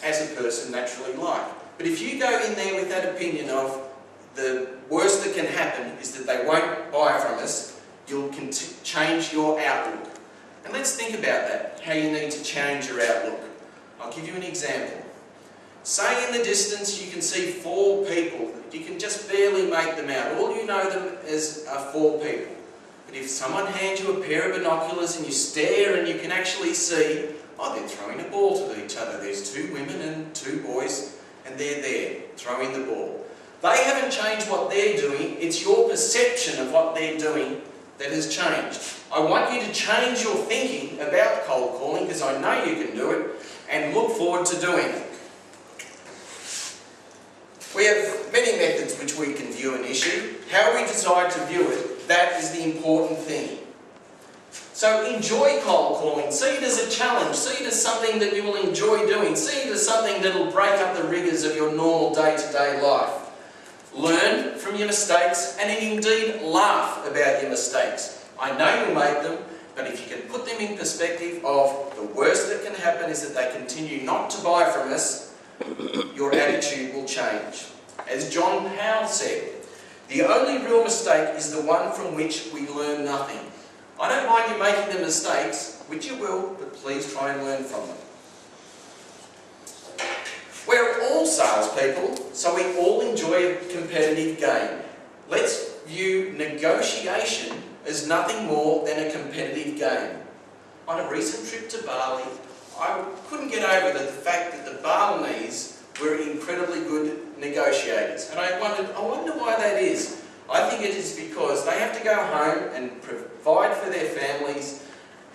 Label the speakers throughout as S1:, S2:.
S1: as a person naturally like. But if you go in there with that opinion of the worst that can happen is that they won't buy from us, you'll change your outlook. And let's think about that, how you need to change your outlook. I'll give you an example. Say in the distance you can see 4 people. You can just barely make them out. All you know them as are 4 people. But if someone hands you a pair of binoculars and you stare and you can actually see, oh, they're throwing a ball to each other. There's 2 women and 2 boys and they're there throwing the ball. They haven't changed what they're doing. It's your perception of what they're doing that has changed. I want you to change your thinking about cold calling, because I know you can do it, and look forward to doing it. We have many methods which we can view an issue. How we decide to view it, that is the important thing. So enjoy cold calling. See it as a challenge. See it as something that you will enjoy doing. See it as something that will break up the rigours of your normal day-to-day life. Learn from your mistakes and indeed laugh about your mistakes. I know you made them, but if you can put them in perspective of the worst that can happen is that they continue not to buy from us, your attitude will change. As John Powell said, the only real mistake is the one from which we learn nothing. I don't mind you making the mistakes, which you will, but please try and learn from them. We're all salespeople, so we all enjoy a competitive game. Let's view negotiation as nothing more than a competitive game. On a recent trip to Bali, I couldn't get over the fact that the Balinese were incredibly good negotiators. And I wonder why that is. I think it is because they have to go home and provide for their families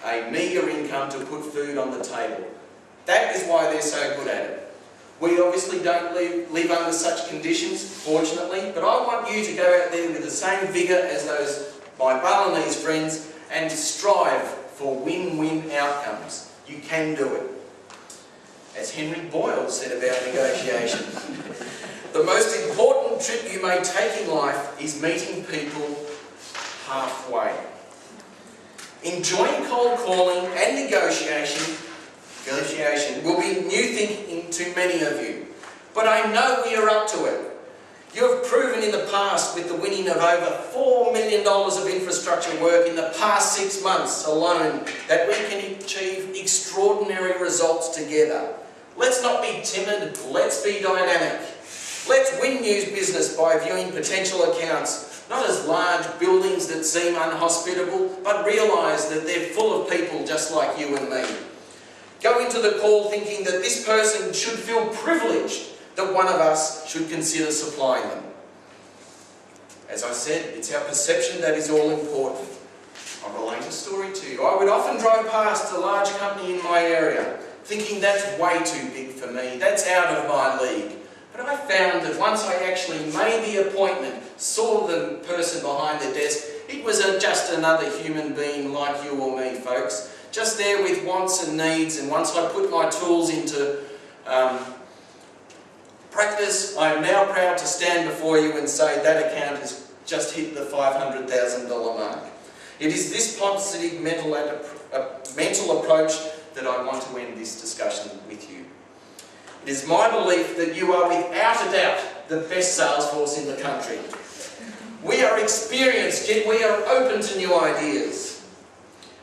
S1: a meagre income to put food on the table. That is why they're so good at it. We obviously don't live under such conditions, fortunately, but I want you to go out there with the same vigour as those my Balinese friends and strive for win-win outcomes. You can do it. As Henry Boyle said about negotiation, the most important trip you may take in life is meeting people halfway. Enjoying cold calling and negotiation will be new thinking to many of you. But I know we are up to it. You have proven in the past with the winning of over $4 million of infrastructure work in the past 6 months alone that we can achieve extraordinary results together. Let's not be timid, let's be dynamic. Let's win new business by viewing potential accounts not as large buildings that seem unhospitable, but realise that they're full of people just like you and me. Go into the call thinking that this person should feel privileged that one of us should consider supplying them. As I said, it's our perception that is all important. I'll relate a story to you. I would often drive past a large company in my area, thinking that's way too big for me, that's out of my league. But I found that once I actually made the appointment, saw the person behind the desk, it was just another human being like you or me, folks. Just there with wants and needs, and once I put my tools into practice, I am now proud to stand before you and say that account has just hit the $500,000 mark. It is this positive mental approach that I want to end this discussion with you. It is my belief that you are without a doubt the best sales force in the country. We are experienced, yet we are open to new ideas.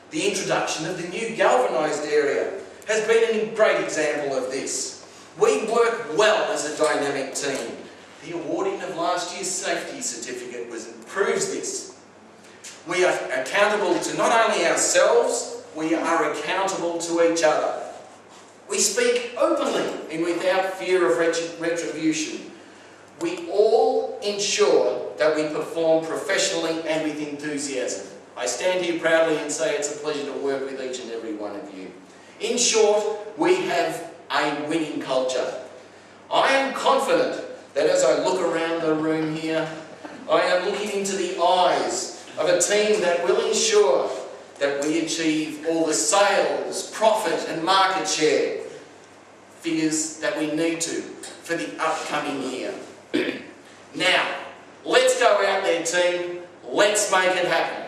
S1: The introduction of the new galvanised area has been a great example of this. We work well as a dynamic team. The awarding of last year's safety certificate proves this. We are accountable to not only ourselves, we are accountable to each other. We speak openly and without fear of retribution. We all ensure that we perform professionally and with enthusiasm. I stand here proudly and say it's a pleasure to work with each and every one of you. In short, we have a winning culture. I am confident that as I look around the room here, I am looking into the eyes of a team that will ensure that we achieve all the sales, profit and market share figures that we need to for the upcoming year. Now, let's go out there, team. Let's make it happen.